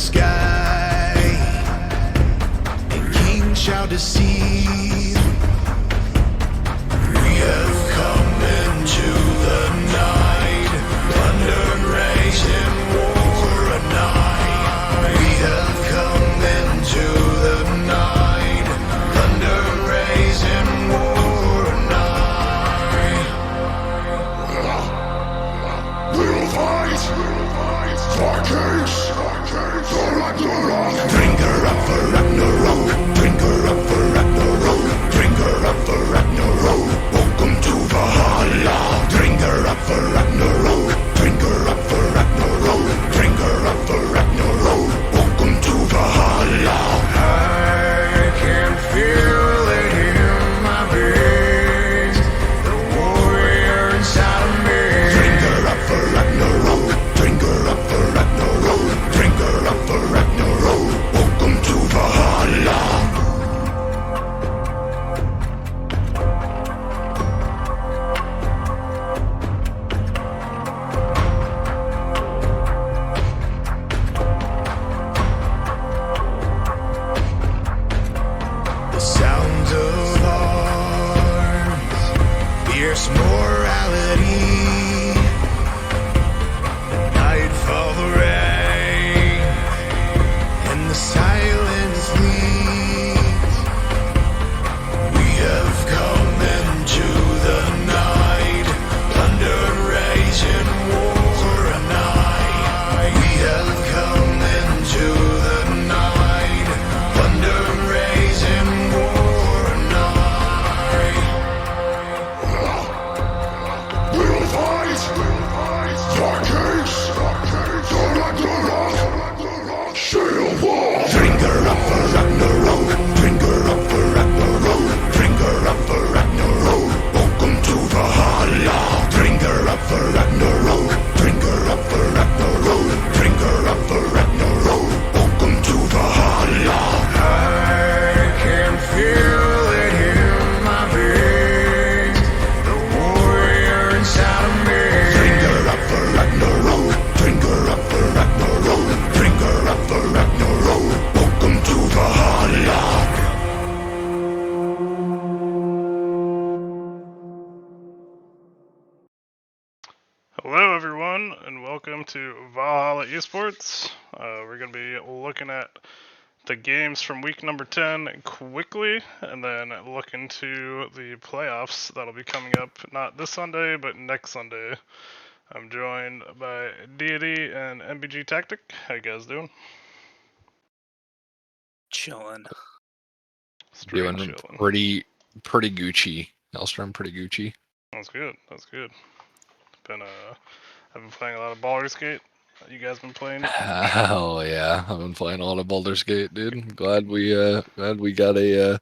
sky, and kings shall deceive. We have come into the night, thunder raising war at night. We have come into the night, thunder raising war at night. We'll fight, darkness, Bringer up for Ragnarok, bringer up for Ragnarok, bringer up for Ragnarok. Welcome to Valhalla. Bringer up for Ragnarok, bringer up for Ragnarok, bringer up for Ragnarok. Welcome to Valhalla. I can feel it in my veins, the warrior inside of me. Bringer up for Ragnarok, bringer up for Ragnarok, bringer up for Ragnarok. Welcome to Valhalla. The sounds of arms, fierce morality. Nightfall, the rain, and the silence leads. We have come into the night, thunder raising war at night. We have come into the night, thunder raising war at night. We'll fight, darkness, Ragnarok, sail war. Bringer up for Ragnarok, bringer up for Ragnarok, bringer up for Ragnarok. Welcome to Valhalla. Bringer up for Ragnarok, bringer up for Ragnarok, bringer up for Ragnarok. Welcome to Valhalla. I can feel it in my veins, the warrior inside of me. Bringer up for Ragnarok, bringer up for Ragnarok, bringer up for Ragnarok. Welcome to Valhalla. Hello, everyone, and welcome to Valhalla Esports. We're going to be looking at the games from week number 10 quickly, and then look into the playoffs that'll be coming up not this Sunday, but next Sunday. I'm joined by Deity and MBG Tactic. How you guys doing? Chilling. Straight Doing chilling. pretty Gucci. Elstrom pretty Gucci. That's good. That's good. I've been playing a lot of Baldur's Gate. You guys been playing? Hell yeah, I've been playing a lot of Baldur's Gate, dude. Glad we got a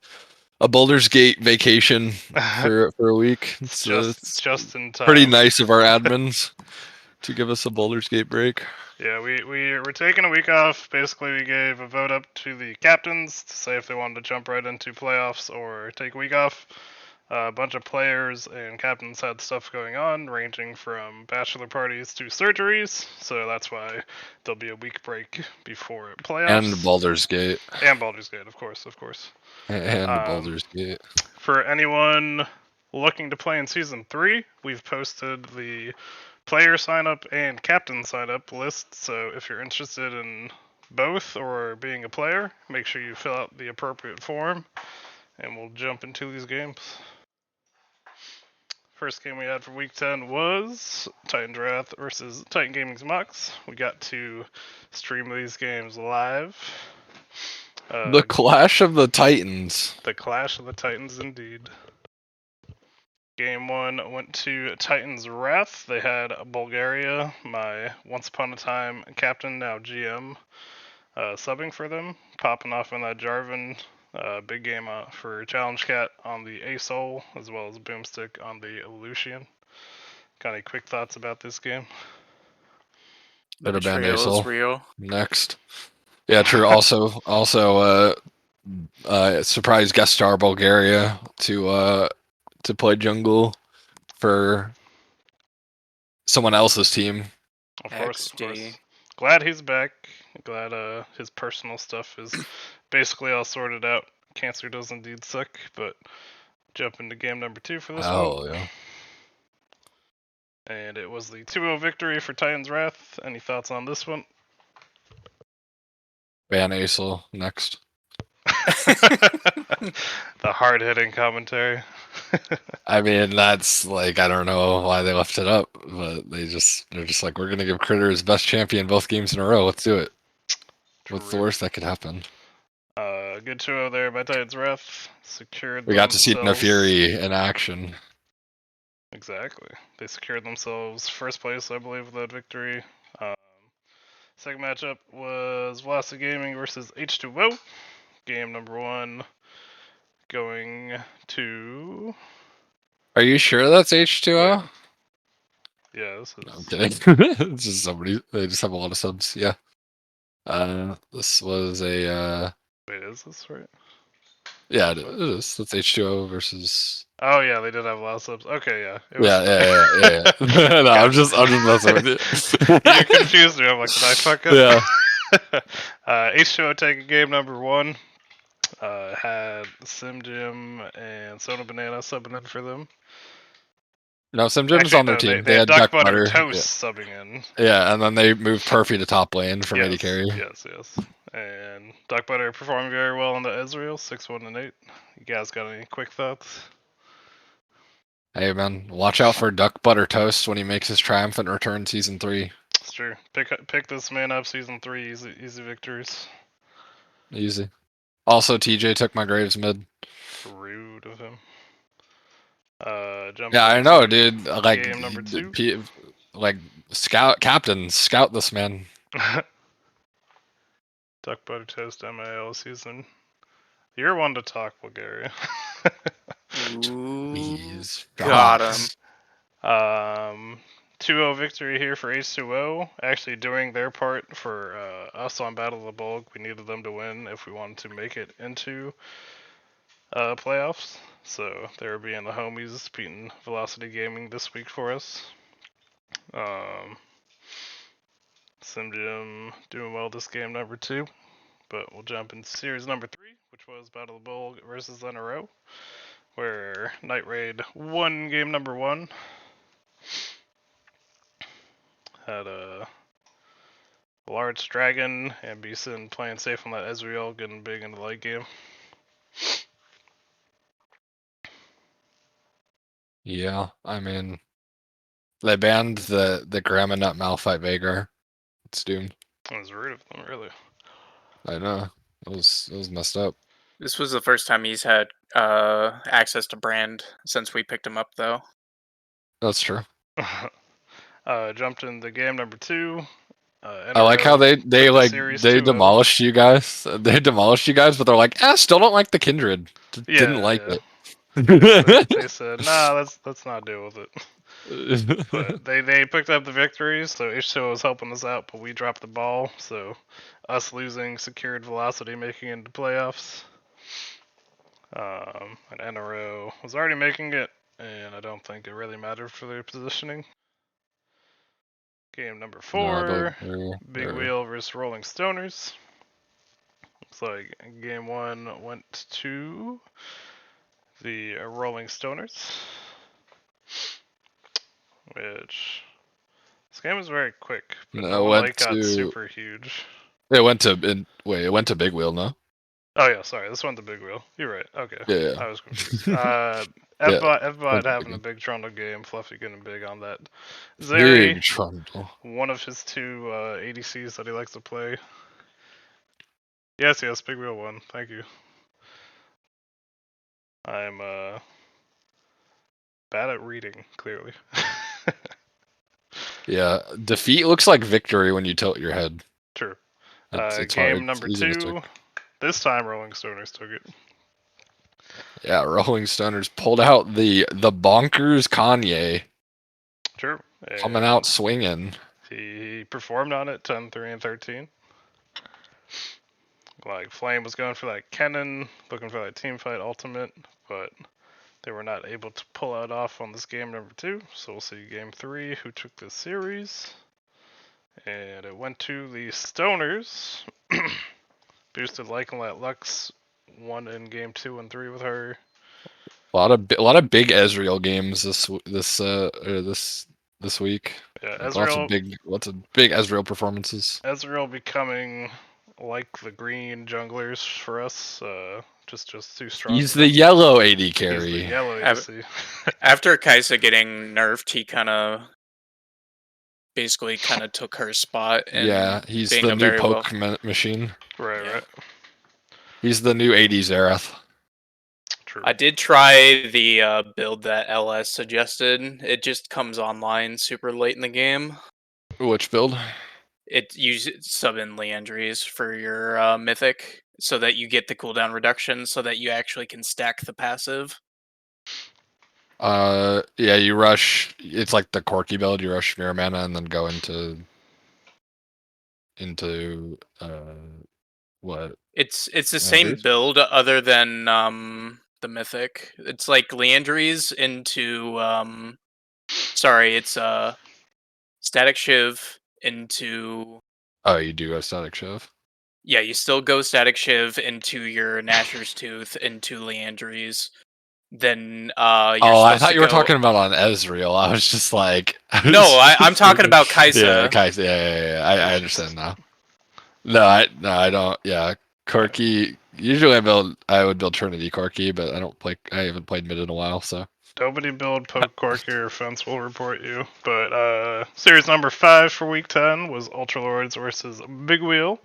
Baldur's Gate vacation for a week. It's It's just in time. pretty nice of our admins to give us a Baldur's Gate break. Yeah, we're taking a week off. Basically, we gave a vote up to the captains to say if they wanted to jump right into playoffs or take a week off. A bunch of players and captains had stuff going on, ranging from bachelor parties to surgeries, so that's why there'll be a week break before playoffs. And Baldur's Gate. And Baldur's Gate, of course. And Baldur's Gate. For anyone looking to play in Season 3, we've posted the player sign-up and captain sign-up list, so if you're interested in both or being a player, make sure you fill out the appropriate form, and we'll jump into these games. First game we had for Week 10 was Titan's Wrath versus Titan Gaming's Mox. We got to stream these games live. The Clash of the Titans. The Clash of the Titans, indeed. Game 1 went to Titan's Wrath. They had Bulgaria, my once upon a time captain, now GM, subbing for them, popping off in that Jarvan. Big game for Challenge Cat on the ASOL, as well as Boomstick on the Lucian. Got any quick thoughts about this game? Better ban Betrayal is ASOL. real. Next. Yeah, true. Also, surprise guest star Bulgaria to play jungle for someone else's team. Of course. XD. Glad he's back. Glad his personal stuff is basically all sorted out. Cancer does indeed suck, but jump into game number 2 for this one. Oh, yeah. And it was the 2-0 victory for Titan's Wrath. Any thoughts on this one? Ban Acel next. The hard-hitting commentary. I mean, that's like, I don't know why they left it up, but they're just like, we're gonna give Critter his best champion both games in a row. Let's do it. What's the worst that could happen? Good 2-0 there by Titan's Wrath. Secured We got to see themselves... Nefiri in action. Exactly. They secured themselves first place, I believe, with that victory. Second matchup was Velocity Gaming versus H2O. Game number 1 going to... Are you sure that's H2O? Wait. Yeah, this is... No, I'm kidding. It's just somebody. They just have a lot of subs. Yeah. This was a. Wait, is this right? Yeah, it is. That's H2O versus. Oh yeah, they did have a lot of subs. Okay, yeah. It was... Yeah. No, I'm just messing with you. You confused me. I'm like, did I fuck up? Yeah. H2O taking game number 1. Had Sim Jim and Soda Banana subbing in for them. No, Sim Jim's Actually, on their no, team. they had Duck Butter Toast subbing in. Yeah, and then they moved Perfy to top lane for Yes, Midi Carry. yes. And Duck Butter performing very well in the Ezreal, 6-1 and 8. You guys got any quick thoughts? Hey man, watch out for Duck Butter Toast when he makes his triumphant return season 3. It's true. Pick this man up season 3, easy victories. Easy. Also, TJ took my Graves mid. Rude of him. Yeah, I know, dude. Like, game number 2. Like, scout this man. Duck Butter Toast MIL season. You're one to talk, Bulgaria. Please. Got him. 2-0 victory here for H2O. Actually doing their part for us on Battle of the Bulk. We needed them to win if we wanted to make it into playoffs. So they were being the homies, beating Velocity Gaming this week for us. SimJim doing well this game number 2. But we'll jump into series number 3, which was Battle of the Bull versus NRO, where Night Raid won game number 1. Had a large dragon and Beeson playing safe on that Ezreal, getting big in the late game. Yeah, I mean, they banned the Grandma Nut Malphite Vagar. It's doomed. It was rude of them, really. I know. It was messed up. This was the first time he's had access to Brand since we picked him up, though. That's true. Jumped into game number 2. I like how they demolished you guys. They demolished you guys, but they're like, still don't like the Kindred. Didn't like it. They said, nah, let's not deal with it. But they picked up the victories, so H2O was helping us out, but we dropped the ball, so us losing secured Velocity making it into playoffs. And NRO was already making it, and I don't think it really mattered for their positioning. Game number 4, Big Wheel versus Rolling Stoners. Looks like game 1 went to the Rolling Stoners, which this game was very quick, but no one got super huge. It went to Big Wheel, no? Oh yeah, sorry, this went to Big Wheel. You're right. Okay. Yeah. I was confused. FBot having a big Trundle game, Fluffy getting big on that. Zeri, big Trundle. One of his 2 ADCs that he likes to play. Yes, Big Wheel won. Thank you. I'm bad at reading, clearly. Yeah, defeat looks like victory when you tilt your head. True. It's game hard. number 2. This time, Rolling Stoners took it. Yeah, Rolling Stoners pulled out the bonkers Kanye. True. Coming out swinging. He performed on it, 10, 3, and 13. Like, Flame was going for that Kennen, looking for that teamfight ultimate, but they were not able to pull it off on this game number 2. So we'll see game 3, who took this series. And it went to the Stoners. Boosted like and let Lux won in game 2 and 3 with her. A lot of big Ezreal games this week. Yeah, Like lots of big Ezreal performances. Ezreal becoming like the green junglers for us. Just too strong. He's the yellow AD He's the carry. yellow ADC. After Kaisa getting nerfed, he kind of basically took her spot. And Yeah, he's being the a new very poke machine. Right, Yeah. right. He's the new AD Xerath. True. I did try the build that LS suggested. It just comes online super late in the game. Which build? It uses sub in Leandries for your mythic, so that you get the cooldown reduction, so that you actually can stack the passive. Yeah, you rush. It's like the Corky build. You rush Mirror Mana and then go into what? It's the same Leandries? build, other than the mythic. It's like Leandries into sorry, it's Static Shiv into. Oh, you do a static shove. Yeah, you still go Static Shiv into your Nashor's Tooth into Leandries. Then you're Oh, I supposed thought to you were go. talking about on Ezreal. I was just like, No, I'm talking about Kaisa. Yeah, Kaisa. Yeah. I understand now. No, I don't. Yeah, Corky. Usually I would build Trinity Corky, but I haven't played mid in a while, so. Nobody build poke Corky or fence will report you. But series number 5 for week 10 was Ultralords versus Big Wheel.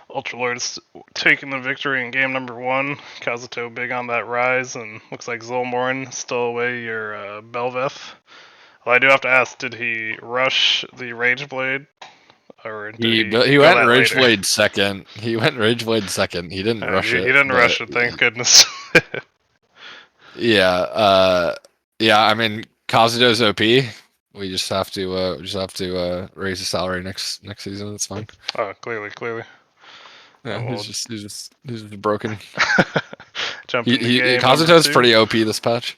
Ultralords taking the victory in game number 1. Kazuto big on that rise, and looks like Zolmorn stole away your Belveth. Well, I do have to ask, did he rush the Rage Blade? Or did He go went that Rage later? Blade second. He went Rage Blade second. He didn't rush he it. didn't but- rush it, thank goodness. Yeah. Yeah. I mean, Kazuto's OP. We just have to raise his salary next season. It's fine. Oh, clearly. Yeah, Well, he's just broken. Jump into game Kazuto's number 2. pretty OP this patch.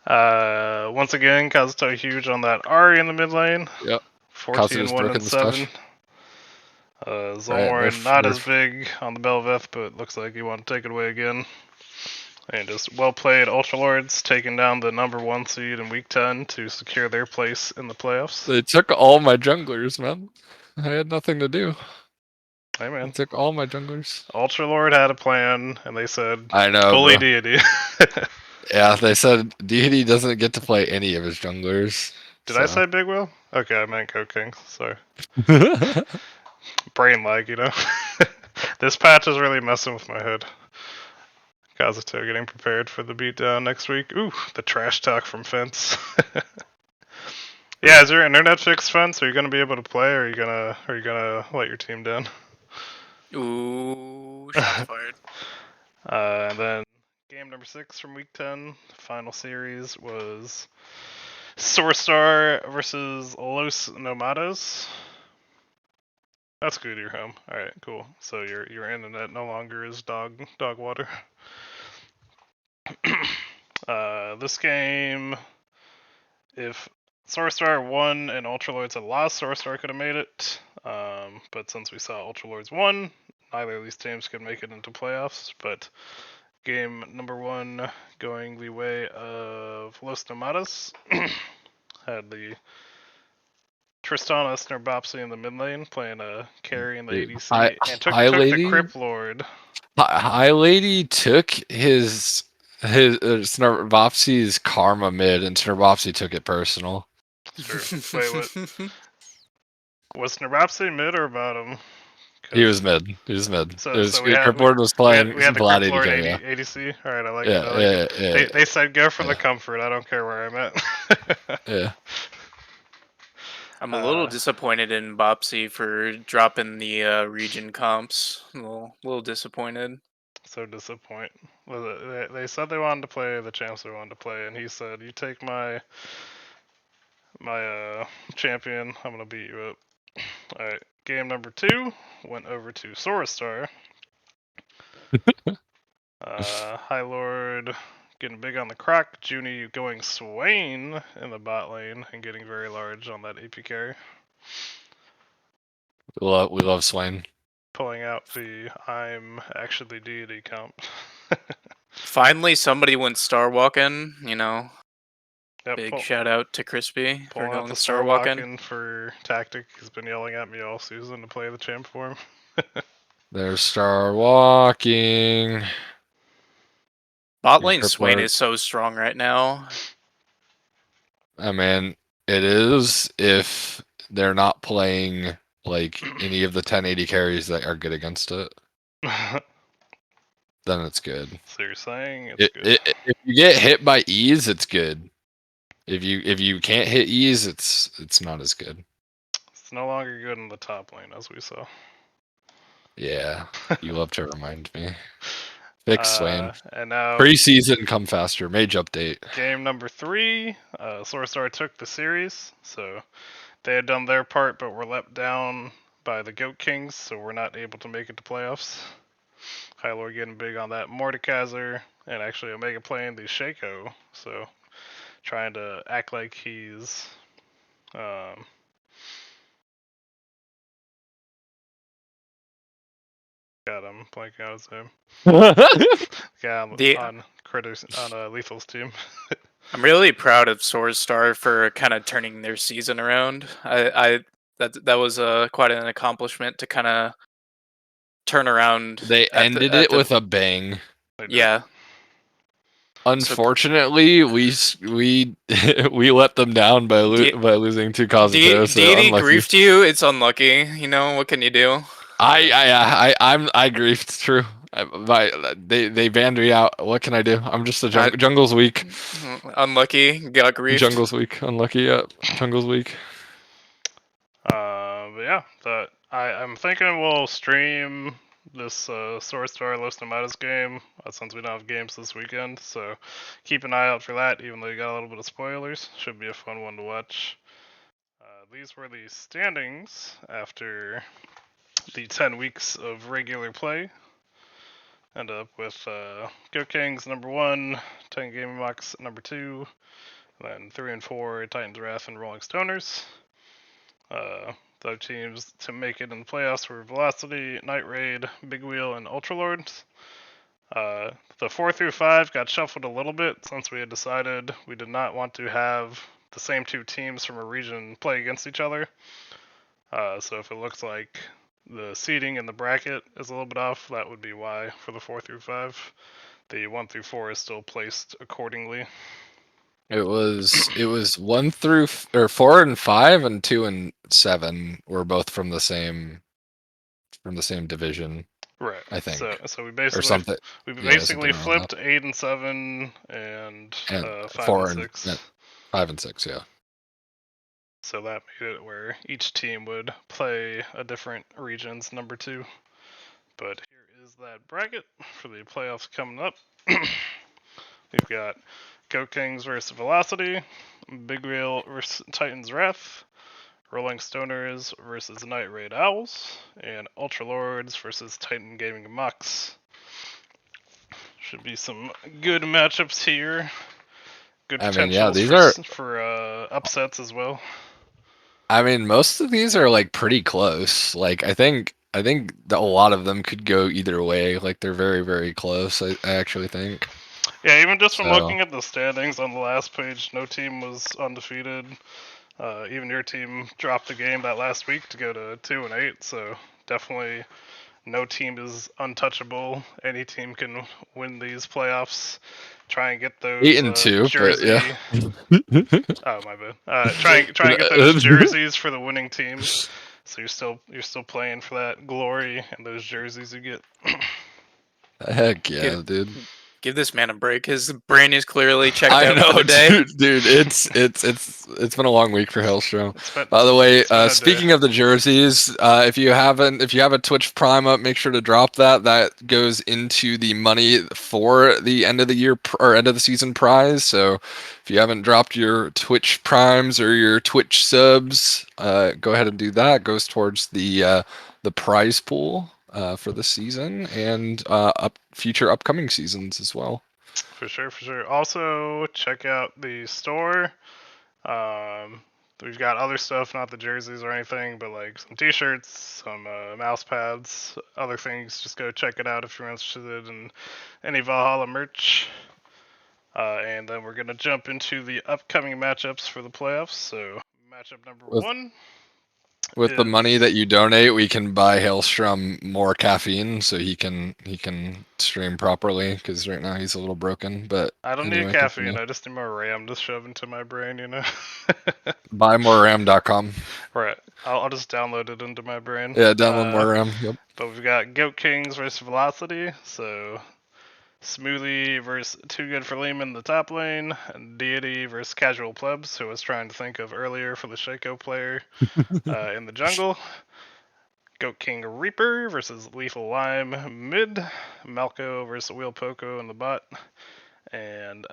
Once again, Kazuto huge on that Ari in the mid lane. Yep. 14, Kazuto's 1 broken and this 7. patch. Zolmorn not as big on the Belveth, but looks like he want to take it away again. And just well played Ultralords taking down the number 1 seed in week 10 to secure their place in the playoffs. They took all my junglers, man. I had nothing to do. Hey man. They took all my junglers. Ultralord had a plan, and they said, I know, bully bro. deity. Yeah, they said Deity doesn't get to play any of his junglers. Did I say Big Will? Okay, I meant Go Kings. Sorry. say? Brain lag, you know? This patch is really messing with my head. Kazuto getting prepared for the beatdown next week. Ooh, the trash talk from Fence. Yeah, is your internet fixed, Fence? Are you gonna be able to play, or are you gonna let your team down? Ooh, shots fired. And then game number 6 from week 10, the final series was Soarstar versus Los Nomados. That's good. You're home. All right, cool. So your internet no longer is dog water. This game, if Soarstar won and Ultralords had lost, Soarstar could have made it. But since we saw Ultralords won, neither of these teams could make it into playoffs. But game number 1 going the way of Los Nomadas. Had the Tristana Snurbopsy in the mid lane, playing a carry in the ADC, and took the Crypt Lord. High Lady took his Snurbopsy's karma mid, and Snurbopsy took it personal. Sure. Wait, what? Was Snurbopsy mid or bottom? He was mid. So Crypt Lord was playing we had the Vlad Crypt Lord AD, ADC. All right, I like yeah, it. Yeah. They said go for the comfort. I don't care where I'm at. Yeah. I'm a little disappointed in Bopsy for dropping the region comps. A little disappointed. So disappointed. They said they wanted to play the champs they wanted to play, and he said, "You take my champion, I'm gonna beat you up." All right, game number 2 went over to Soarstar. High Lord getting big on the Croc. Junie going Swain in the bot lane and getting very large on that AP carry. We love Swain. Pulling out the I'm actually deity comp. Finally, somebody went Star Walking. Yep, Big shout out to Crispy for pulling out going the Star Star Walking. Walking for tactic. He's been yelling at me all season to play the champ for him. There's Star Walking. Bot Your lane Swain Crippler. is so strong right now. I mean, it is if they're not playing like any of the 1080 carries that are good against it, then it's good. So you're saying it's good. If you get hit by E's, it's good. If you can't hit E's, it's not as good. It's no longer good in the top lane, as we saw. Yeah, you love to remind me. Fix Swain. And now Preseason come faster. Mage update. game number 3, Sorstar took the series, so they had done their part, but were let down by the Goat Kings, so we're not able to make it to playoffs. High Lord getting big on that Mordekaiser, and actually Omega playing the Shaco, so trying to act like he's God, I'm blanking out his name. Yeah, on Critters on Lethal's team. I'm really proud of Sorstar for kind of turning their season around. That was quite an accomplishment to kind of turn around. They ended it with a bang. Yeah. Unfortunately, we we let them down by losing to Kazuto. So Deity unlucky. griefed you. It's unlucky. What can you do? I griefed. It's true. They banned me out. What can I do? I'm just a jungle's weak. Unlucky. Got griefed. Jungle's weak. Unlucky. Yep. Jungle's weak. But yeah, I'm thinking we'll stream this Sorstar Los Nomadas game since we don't have games this weekend. So keep an eye out for that. Even though you got a little bit of spoilers, should be a fun one to watch. These were the standings after the 10 weeks of regular play. End up with Go Kings number 1, Titan Gaming Box number 2, then 3 and 4 Titans Wrath and Rolling Stoners. The teams to make it in the playoffs were Velocity, Night Raid, Big Wheel, and Ultralords. The 4 through 5 got shuffled a little bit since we had decided we did not want to have the same 2 teams from a region play against each other. So if it looks like the seeding in the bracket is a little bit off, that would be why for the 4 through 5. The 1 through 4 is still placed accordingly. It was 1 through 4 and 5 and 2 and 7 were both from the same division. Right. I think. So we basically or something. We basically flipped 8 and 7 and 5 4 and 6. 5 and 6, yeah. So that made it where each team would play a different region's number 2. But here is that bracket for the playoffs coming up. We've got Go Kings versus Velocity, Big Wheel versus Titans Wrath, Rolling Stoners versus Night Raid Owls, and Ultralords versus Titan Gaming Mux. Should be some good matchups here. Good potentials for upsets as well. I mean, most of these are like pretty close. Like I think a lot of them could go either way. Like they're very, very close. I actually think. Yeah, even just from looking at the standings on the last page, no team was undefeated. Even your team dropped the game that last week to go to 2 and 8. So definitely, no team is untouchable. Any team can win these playoffs. Try and get those 8 and 2, jersey. but yeah. Oh my bad. Try and get those jerseys for the winning team. So you're still playing for that glory and those jerseys you get. Heck yeah, dude. Give this man a break. His brain is clearly checked out for the day. Dude, it's been a long week for Hellstrom. By the way, speaking of the jerseys, if you have a Twitch Prime up, make sure to drop that. That goes into the money for the end of the year or end of the season prize. So if you haven't dropped your Twitch Primes or your Twitch subs, go ahead and do that. It goes towards the prize pool for the season and future upcoming seasons as well. For sure. Also, check out the store. we've got other stuff, not the jerseys or anything, but like some T-shirts, some mouse pads, other things. Just go check it out if you're interested in any Valhalla merch. And then we're gonna jump into the upcoming matchups for the playoffs. So matchup number one. With the money that you donate, we can buy Hailstrom more caffeine so he can stream properly. Because right now he's a little broken. But I don't anyway, need caffeine. continue. I just need more RAM to shove into my brain. Buymoreram.com. Right. I'll just download it into my brain. Yeah, download more RAM. Yep. But we've got Goat Kings versus Velocity. So Smoothie versus Too Good for Lehman in the top lane, and Deity versus Casual Plebs, who I was trying to think of earlier for the Shaco player in the jungle. Goat King Reaper versus Lethal Lime mid, Malco versus Wheel Poco in the bot, and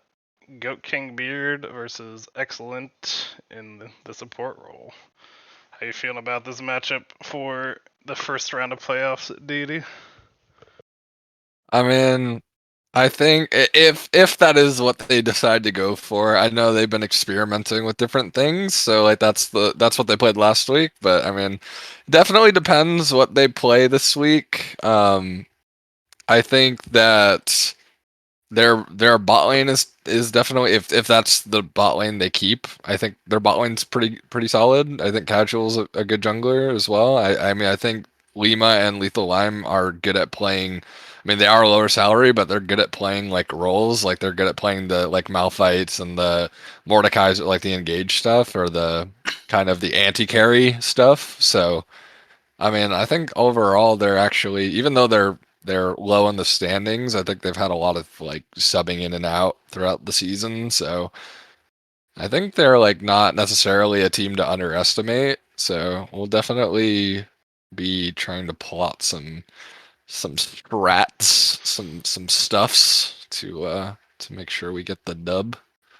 Goat King Beard versus Excellent in the support role. How you feeling about this matchup for the first round of playoffs, Deity? I mean, I think if that is what they decide to go for, I know they've been experimenting with different things, so like that's what they played last week. But I mean, definitely depends what they play this week. I think that their bot lane is definitely if that's the bot lane they keep. I think their bot lane's pretty solid. I think Casual's a good jungler as well. I mean I think Lima and Lethal Lime are good at playing. I mean they are lower salary, but they're good at playing like roles. Like they're good at playing the like Malphites and the Mordecai's like the engage stuff or the kind of the anti carry stuff. So I mean I think overall they're actually even though they're low in the standings. I think they've had a lot of like subbing in and out throughout the season, so I think they're like not necessarily a team to underestimate. So we'll definitely be trying to plot some strats, some stuffs to make sure we get the dub.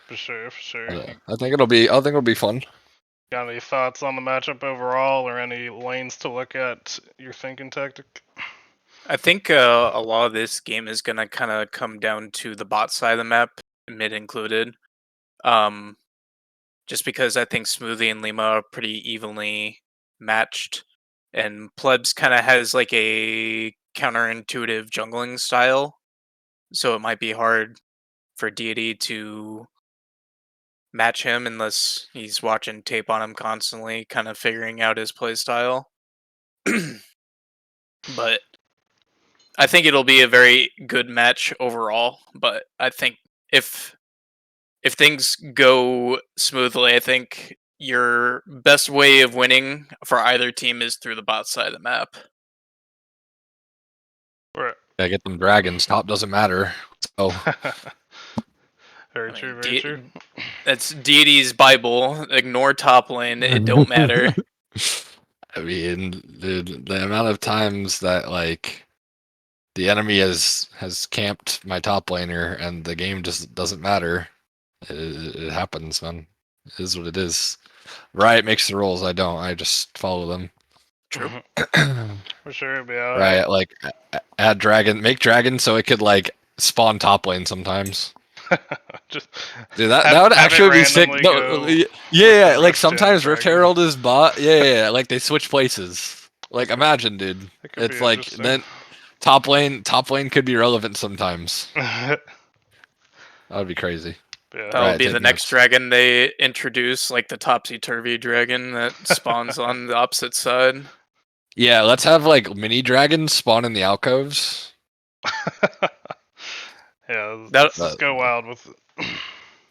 For sure. I think it'll be fun. Got any thoughts on the matchup overall, or any lanes to look at your thinking tactic? I think a lot of this game is gonna kind of come down to the bot side of the map, mid included. Just because I think Smoothie and Lima are pretty evenly matched, and Plebs kind of has like a counterintuitive jungling style, so it might be hard for Deity to match him unless he's watching tape on him constantly, kind of figuring out his play style. But I think it'll be a very good match overall. But I think if things go smoothly, I think your best way of winning for either team is through the bot side of the map. Right. Yeah, get them dragons. Top doesn't matter. So Very true. That's Deity's Bible. Ignore top lane. It don't matter. I mean, the amount of times that like the enemy has camped my top laner and the game just doesn't matter. It happens, man. It is what it is. Riot makes the rules. I don't. I just follow them. True. For sure, yeah. Riot like add dragon, make dragon so it could like spawn top lane sometimes. Just Dude, that would actually be sick. No, yeah, like Rift sometimes Rift Dragon. Herald is bot. Yeah, like they switch places. Like imagine, dude. It's like then top lane could be relevant sometimes. That would be crazy. Yeah. That'll be the next dragon they introduce, like the topsy-turvy dragon that spawns on the opposite side. Yeah, let's have like mini dragons spawn in the alcoves. Yeah, let's go wild with it.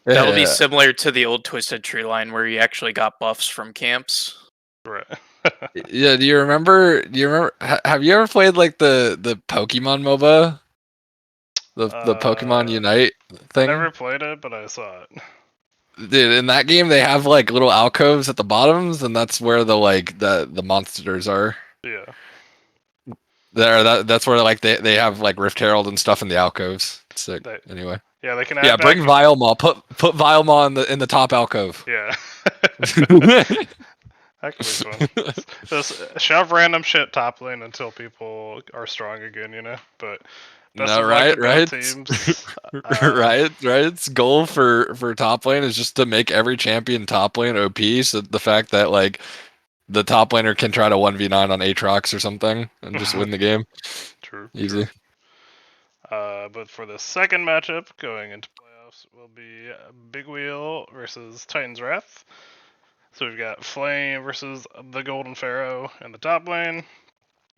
That'll be similar to the old Twisted Tree line where you actually got buffs from camps. Right. Yeah, do you remember have you ever played like the Pokemon MOBA? The Pokemon Unite thing? I never played it, but I saw it. Dude, in that game they have like little alcoves at the bottoms, and that's where the like the monsters are. Yeah. That's where like they have like Rift Herald and stuff in the alcoves. Sick. Anyway. Yeah, they can add bring Vialmaw. Put Vialmaw in the top alcove. Yeah. That could be fun. Just shove random shit top lane until people are strong again, But Best No, of luck right, to both right, teams. right. Its goal for top lane is just to make every champion top lane OP. So the fact that like the top laner can try to 1v9 on Aatrox or something and just win the game. True. Easy. But for the second matchup going into playoffs will be Big Wheel versus Titan's Wrath. So we've got Flame versus the Golden Pharaoh in the top lane.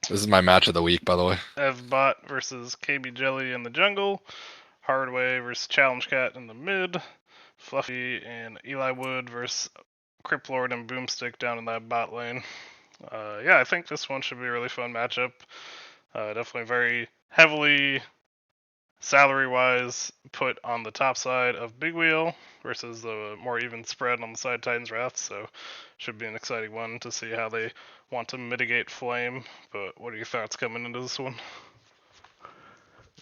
This is my match of the week, by the way. Evbot versus KB Jelly in the jungle. Hardway versus Challenge Cat in the mid. Fluffy and Eli Wood versus Criplord and Boomstick down in that bot lane. Yeah, I think this one should be a really fun matchup. Definitely very heavily salary-wise put on the top side of Big Wheel versus the more even spread on the side of Titan's Wrath. So should be an exciting one to see how they want to mitigate Flame. But what are your thoughts coming into this one?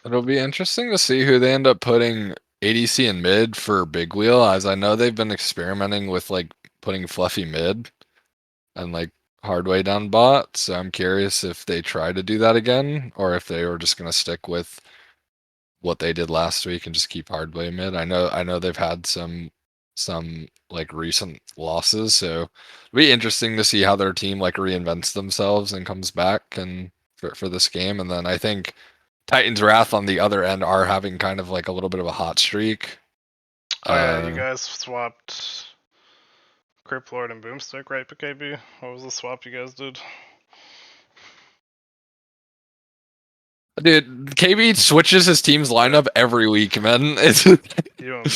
It'll be interesting to see who they end up putting ADC in mid for Big Wheel, as I know they've been experimenting with like putting Fluffy mid and like Hardway down bot. So I'm curious if they try to do that again or if they were just gonna stick with what they did last week and just keep Hardway mid. I know they've had some like recent losses, so it'll be interesting to see how their team like reinvents themselves and comes back and for this game. And then I think Titan's Wrath on the other end are having kind of like a little bit of a hot streak. Oh yeah, you guys swapped Criplord and Boomstick, right, PKB? What was the swap you guys did? Dude, KB switches his team's lineup every week, man. It's You and Boom.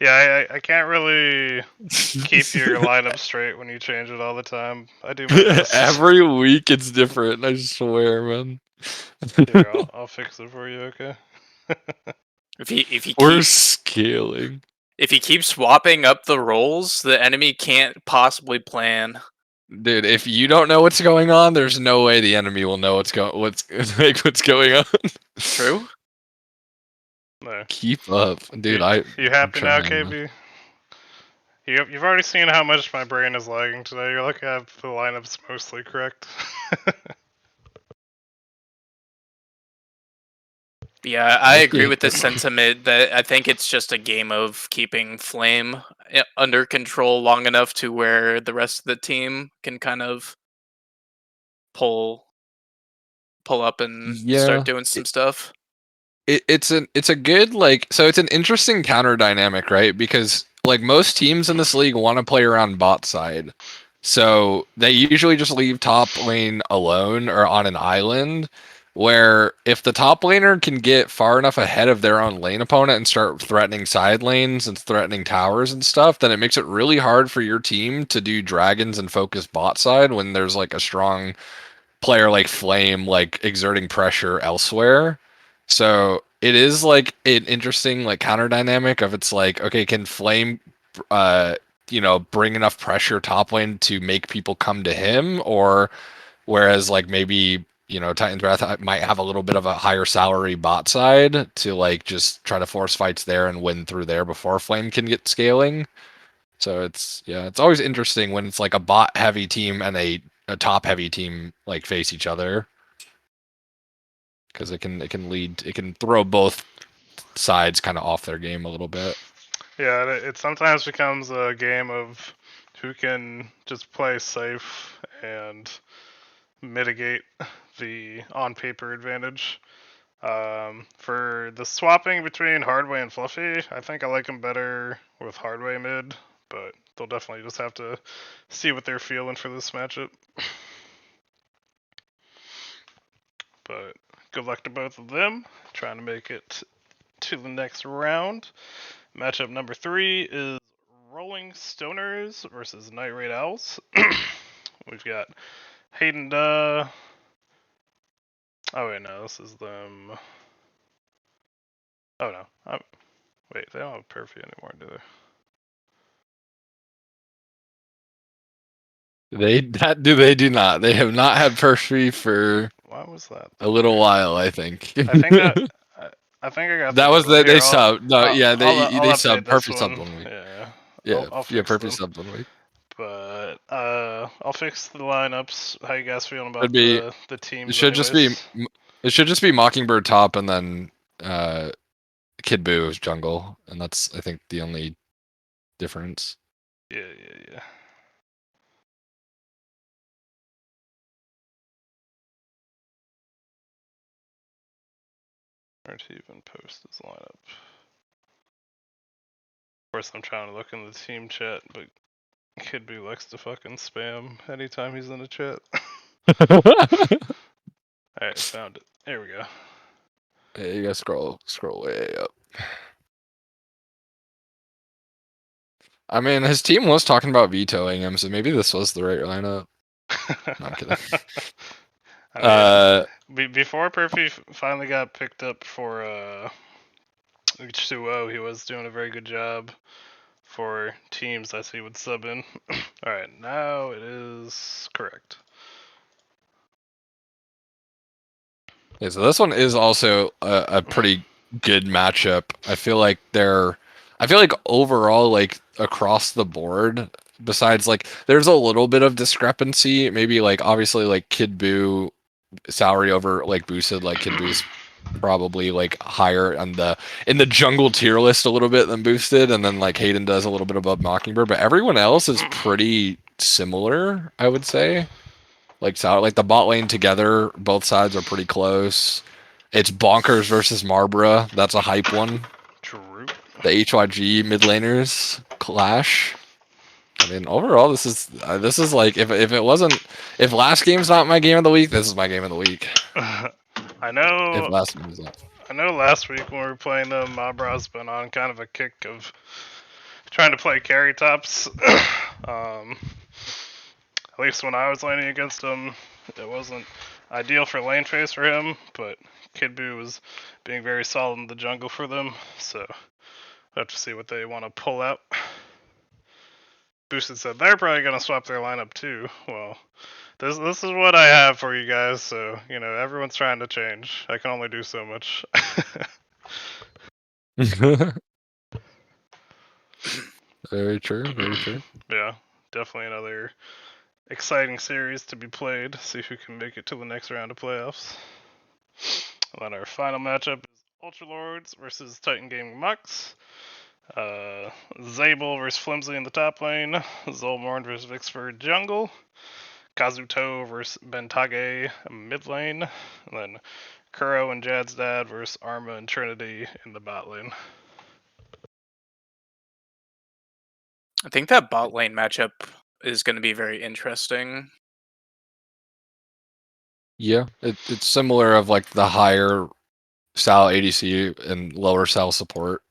Yeah, I can't really keep your lineup straight when you change it all the time. I do my best. every week it's different, I swear, man. Here, I'll fix it for you, okay? We're scaling. If he keeps swapping up the roles, the enemy can't possibly plan. Dude, if you don't know what's going on, there's no way the enemy will know what's going on. True. No. Keep up, dude. You happy now, KB? You've already seen how much my brain is lagging today. You're lucky I have the lineups mostly correct. Yeah, I agree with the sentiment that I think it's just a game of keeping Flame under control long enough to where the rest of the team can kind of pull up and start doing some stuff. It's a good like, so it's an interesting counter dynamic, right? Because like most teams in this league want to play around bot side. So they usually just leave top lane alone or on an island, where if the top laner can get far enough ahead of their own lane opponent and start threatening side lanes and threatening towers and stuff, then it makes it really hard for your team to do dragons and focus bot side when there's like a strong player like Flame like exerting pressure elsewhere. So it is like an interesting like counter dynamic of, it's like, okay, can Flame bring enough pressure top lane to make people come to him, or whereas like maybe Titan's Wrath might have a little bit of a higher salary bot side to like just try to force fights there and win through there before Flame can get scaling. So it's always interesting when it's like a bot heavy team and a top heavy team like face each other, because it can throw both sides kind of off their game a little bit. Yeah, it sometimes becomes a game of who can just play safe and mitigate the on-paper advantage. For the swapping between Hardway and Fluffy, I think I like them better with Hardway mid, but they'll definitely just have to see what they're feeling for this matchup. But good luck to both of them, trying to make it to the next round. Matchup number 3 is Rolling Stoners versus Night Raid Owls. We've got Hayden Oh wait, no, this is them. Oh no, wait, they don't have Perfy anymore, do they? They do not. They have not had Perfy for Why was that? a little while, I think. I think that I think I got that was the they subbed. No, yeah, they subbed. Perfy Perfy subbed 1 week. Yeah. Yeah, I'll fix Perfy them. subbed 1 week. But I'll fix the lineups. How you guys feeling about Be, the teams? it should just be It should just be Mockingbird top and then Kid Buu is jungle, and that's I think the only difference. Yeah. Where to even post this lineup? Of course, I'm trying to look in the team chat, but Kid Buu likes to fucking spam anytime he's in a chat. Alright, found it. There we go. Yeah, you gotta scroll way up. I mean, his team was talking about vetoing him, so maybe this was the right lineup. No, I'm kidding. I mean, before Perfy finally got picked up for H2O, he was doing a very good job for teams as he would sub in. Alright, now it is correct. Yeah, so this one is also a pretty good matchup. I feel like overall, like across the board, besides like there's a little bit of discrepancy. Maybe like obviously like Kid Buu salary over like boosted, like Kid Buu's probably like higher in the jungle tier list a little bit than boosted, and then like Hayden does a little bit above Mockingbird, but everyone else is pretty similar, I would say. Like the bot lane together, both sides are pretty close. It's Bonkers versus Marbra. That's a hype one. True. The HYG mid laners clash. I mean, overall, this is like if last game's not my game of the week, this is my game of the week. I know. If last game is not. I know. Last week when we were playing them, Mabra's been on kind of a kick of trying to play carry tops. At least when I was laning against him, it wasn't ideal for lane phase for him, but Kid Buu was being very solid in the jungle for them, so we'll have to see what they want to pull out. Boosted said they're probably going to swap their lineup too. Well, this is what I have for you guys, so, you know, everyone's trying to change. I can only do so much. Very true, very true. Yeah, definitely another exciting series to be played. See who can make it to the next round of playoffs. And then our final matchup is Ultralords versus Titan Gaming Mux. Zabel versus Flimsy in the top lane. Zolmorn versus Vixford jungle. Kazuto versus Bentage mid lane. And then Kuro and Jad's dad versus Arma and Trinity in the bot lane. I think that bot lane matchup is going to be very interesting. Yeah, it's similar of like the higher Sal ADC and lower Sal support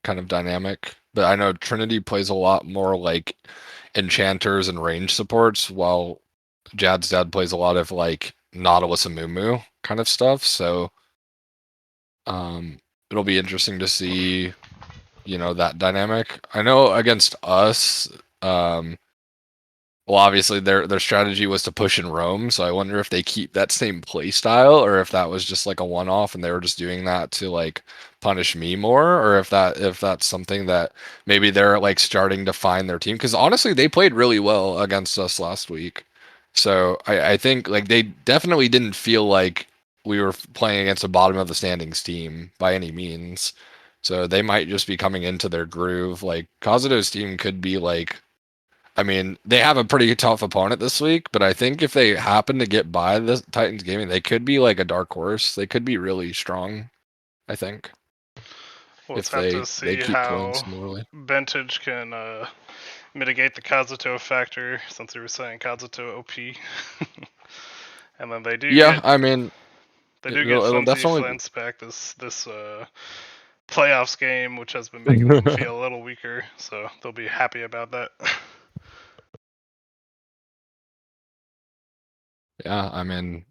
kind of dynamic. But I know Trinity plays a lot more like enchanters and range supports, while Jad's dad plays a lot of like Nautilus and Moo kind of stuff. So it'll be interesting to see, that dynamic. I know against us, well, obviously their strategy was to push and roam, so I wonder if they keep that same play style, or if that was just like a one-off and they were just doing that to like punish me more, or if that's something that maybe they're like starting to find their team. Because honestly, they played really well against us last week, so I think like they definitely didn't feel like we were playing against a bottom of the standings team by any means. So they might just be coming into their groove. Like Kazuto's team could be like, I mean, they have a pretty tough opponent this week, but I think if they happen to get by the Titans Gaming, they could be like a dark horse. They could be really strong, I think. We'll If have to they see keep playing how similarly. Bentage can mitigate the Kazuto factor, since we were saying Kazuto OP. And then they do Yeah, I mean, they do get it'll Flimsy definitely Flint's back this playoffs game, which has been making them feel a little weaker, so they'll be happy about that. Yeah, I mean,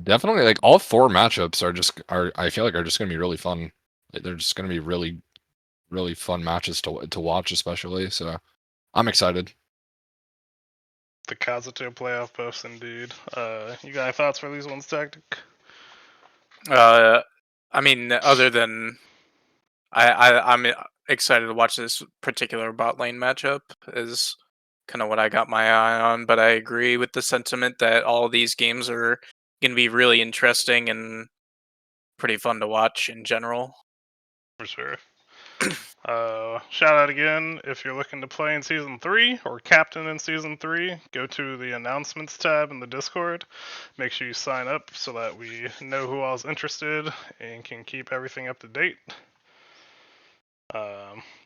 definitely like all four matchups are I feel like are just gonna be really fun. Like, they're just gonna be really, really fun matches to watch, especially. So I'm excited. The Kazuto playoff buffs, indeed. You got any thoughts for these ones, Tactic? I mean, other than I'm excited to watch this particular bot lane matchup is kind of what I got my eye on. But I agree with the sentiment that all these games are going to be really interesting and pretty fun to watch in general. For sure. Shout out again, if you're looking to play in Season 3 or captain in Season 3, go to the announcements tab in the Discord. Make sure you sign up so that we know who all is interested and can keep everything up to date.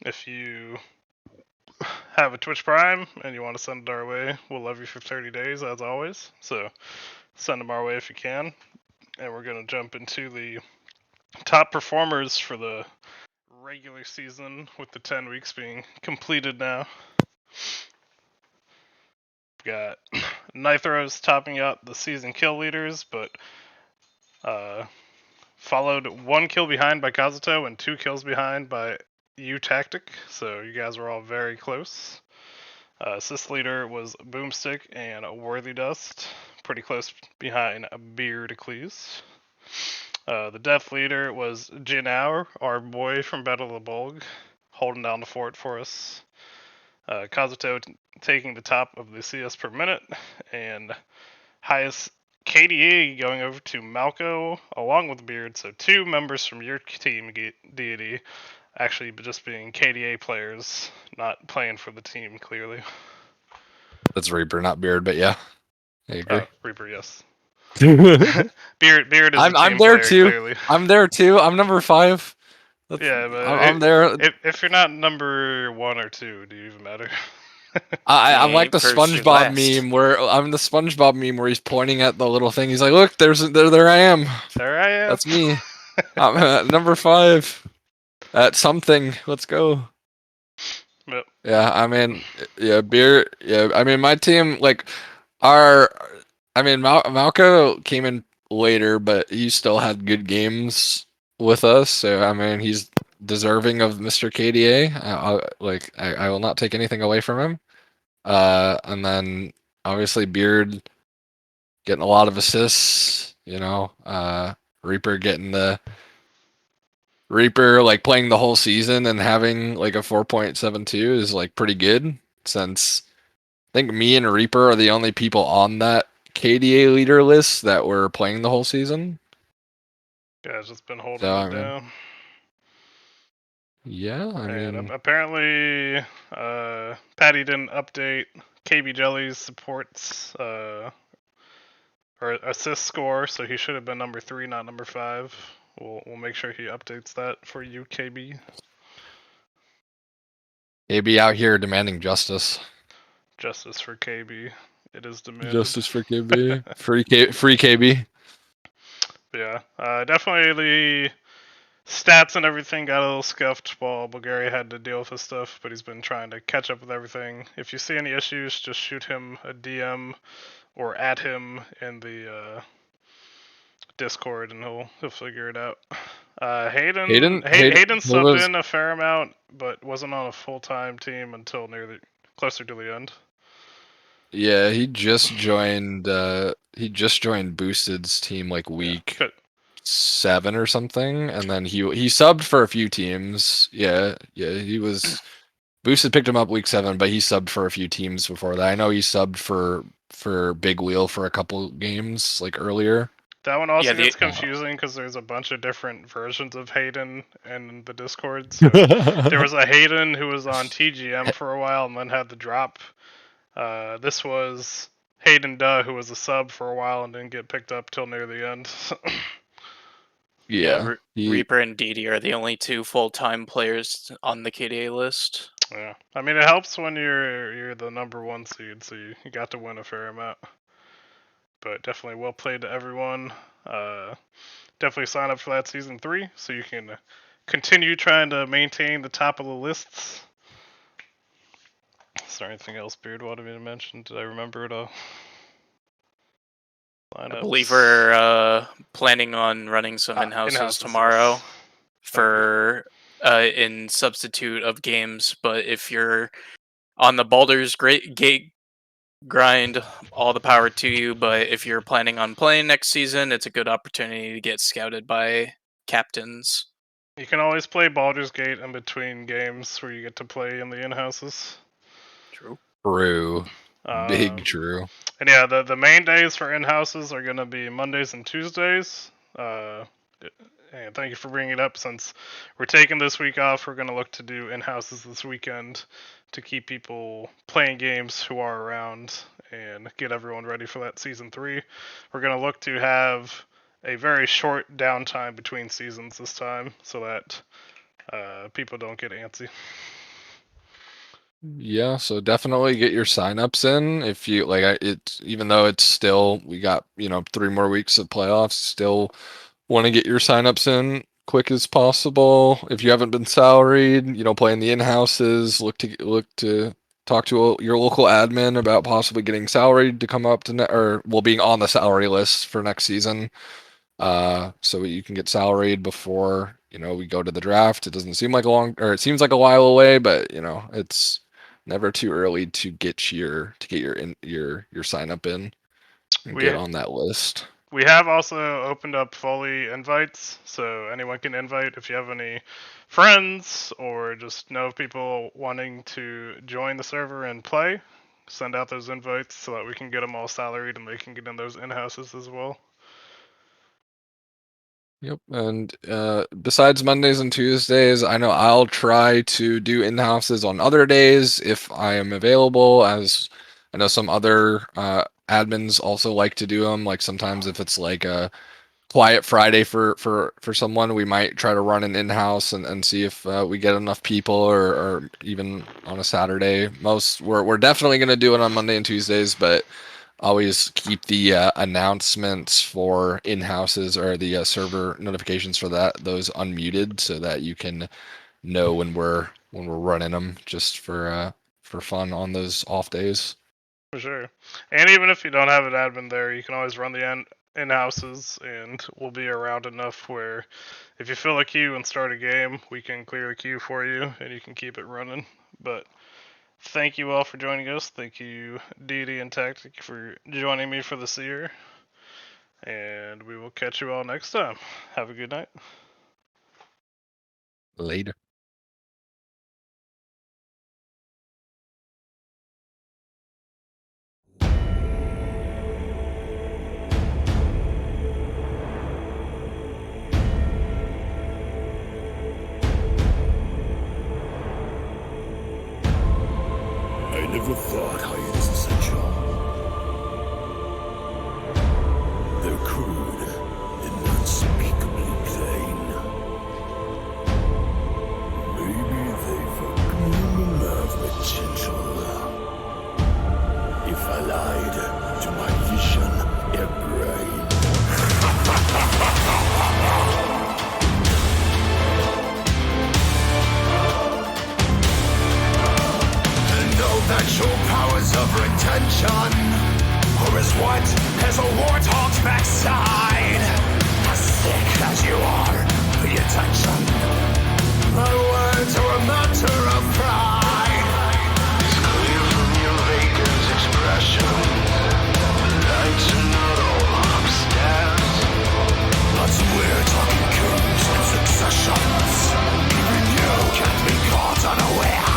If you have a Twitch Prime and you want to send it our way, we'll love you for 30 days as always. So send them our way if you can. And we're going to jump into the top performers for the regular season, with the 10 weeks being completed now. We've got Nitros topping out the season kill leaders, but followed 1 kill behind by Kazuto and 2 kills behind by U-Tactic, so you guys were all very close. Assist leader was Boomstick and Worthy Dust, pretty close behind Beardcles. The death leader was Jinao, our boy from Battle of the Bulg, holding down the fort for us. Kazuto taking the top of the CS per minute, and highest KDA going over to Malco along with Beard, so 2 members from your team, Deity, actually just being KDA players, not playing for the team, clearly. That's Reaper, not Beard, but yeah, I agree. Reaper, yes. Beard is a team I'm there player, too. clearly. I'm there too. I'm number 5. Yeah, but I'm there. If you're not number 1 or 2, do you even matter? I'm like the First, SpongeBob last. meme where I'm the SpongeBob meme where he's pointing at the little thing. He's like, "Look, there I am. There I am. That's me. I'm at number 5 at something. Let's go." Yep. Yeah, I mean, yeah, beer. Yeah, I mean, my team Malco came in later, but he still had good games with us. So I mean, he's deserving of Mr. KDA. I will not take anything away from him. And then obviously Beard getting a lot of assists. Reaper like playing the whole season and having like a 4.72 is like pretty good, since I think me and Reaper are the only people on that KDA leader list that were playing the whole season. Yeah, it's just been holding it down. Yeah, I mean, apparently, Patty didn't update KB Jelly's supports or assist score, so he should have been number 3, not number 5. We'll make sure he updates that for you, KB. KB out here demanding justice. Justice for KB. It is demanded. Justice for KB. Free KB. Yeah, definitely the stats and everything got a little scuffed while Bulgaria had to deal with his stuff, but he's been trying to catch up with everything. If you see any issues, just shoot him a DM or at him in the Discord, and he'll figure it out. Hayden subbed in a fair amount, but wasn't on a full-time team until closer to the end. Yeah, he just joined Boosted's team like week 7 or something, and then he subbed for a few teams. Yeah, he was Boosted picked him up week 7, but he subbed for a few teams before that. I know he subbed for Big Wheel for a couple games like earlier. That one also gets confusing because there's a bunch of different versions of Hayden in the Discord. So there was a Hayden who was on TGM for a while and then had the drop. This was Hayden Duh, who was a sub for a while and didn't get picked up till near the end. Yeah, Reaper and Didi are the only 2 full-time players on the KDA list. Yeah, I mean it helps when you're the number 1 seed, so you got to win a fair amount. But definitely well played to everyone. Definitely sign up for that season 3 so you can continue trying to maintain the top of the lists. Is there anything else Beard wanted me to mention? Did I remember it all? I believe we're planning on running some in-houses tomorrow for in substitute of games. But if you're on the Baldur's Gate grind, all the power to you. But if you're planning on playing next season, it's a good opportunity to get scouted by captains. You can always play Baldur's Gate in between games where you get to play in the in-houses. True. Big true. And yeah, the main days for in-houses are going to be Mondays and Tuesdays. And thank you for bringing it up. Since we're taking this week off, we're going to look to do in-houses this weekend to keep people playing games who are around and get everyone ready for that Season 3. We're going to look to have a very short downtime between seasons this time so that people don't get antsy. Yeah, so definitely get your signups in if you like. It's even though it's still we got 3 more weeks of playoffs, still want to get your signups in quick as possible. If you haven't been salaried, play in the in-houses. Look to talk to your local admin about possibly getting salaried to come up to being on the salary list for next season. So you can get salaried before we go to the draft. It doesn't seem like it seems like a while away, but it's never too early to get your sign up in and get on that list. We have also opened up fully invites, so anyone can invite if you have any friends or just know people wanting to join the server and play. Send out those invites so that we can get them all salaried and they can get in those in-houses as well. Yep, and besides Mondays and Tuesdays, I know I'll try to do in-houses on other days if I am available, as I know some other admins also like to do them. Like sometimes if it's like a quiet Friday for someone, we might try to run an in-house and see if we get enough people, or even on a Saturday. We're definitely going to do it on Monday and Tuesdays, but always keep the announcements for in-houses or the server notifications for those unmuted so that you can know when we're running them, just for fun on those off days. For sure. And even if you don't have an admin there, you can always run the in-houses, and we'll be around enough where if you fill a queue and start a game, we can clear the queue for you and you can keep it running. But thank you all for joining us. Thank you, Dee and Tactic, for joining me for the Seer. And we will catch you all next time. Have a good night. Later. I never thought hide is essential. They're crude and unspeakably plain. Maybe they've a gleam of potential. If I lied to my vision and brain. That your powers of retention are as what as a warthog's backside. As sick as you are, pay attention. My words are a matter of pride. It's clear from your vacant expression. Lights are not all upstairs. But we're talking kings and successions. Even you can't be caught unawares.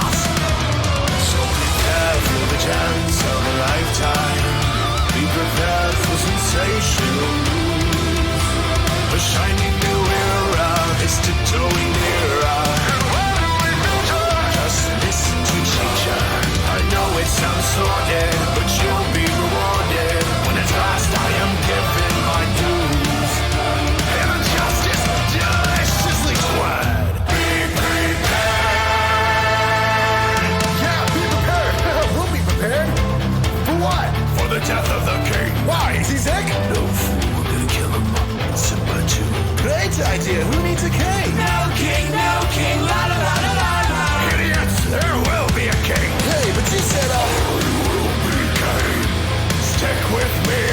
For the chance of a lifetime, be prepared for sensational news. A shining new era is tiptoeing nearer. Just listen to teacher. I know it sounds sordid, but you'll be rewarded when at last I am given my dues. And justice deliciously squared. For the death of the king. Why? Is he sick? No fool, we're gonna kill him. Simba too. Great idea. Who needs a king? No king, la la la la la la. Idiots, there will be a king. Hey, but you said you will be king. Stick with me,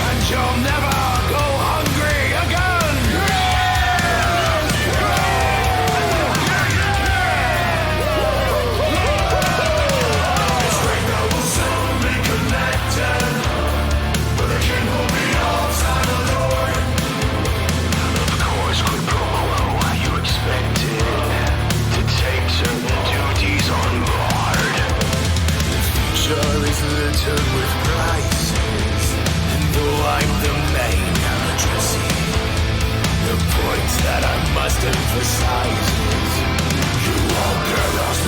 and you'll never go hungry again. This ring will soon be connected. But the king will be outside the door. Of course, quid pro quo. littered with prices. And though I'm the main addressee, the point that I must emphasize is you all get us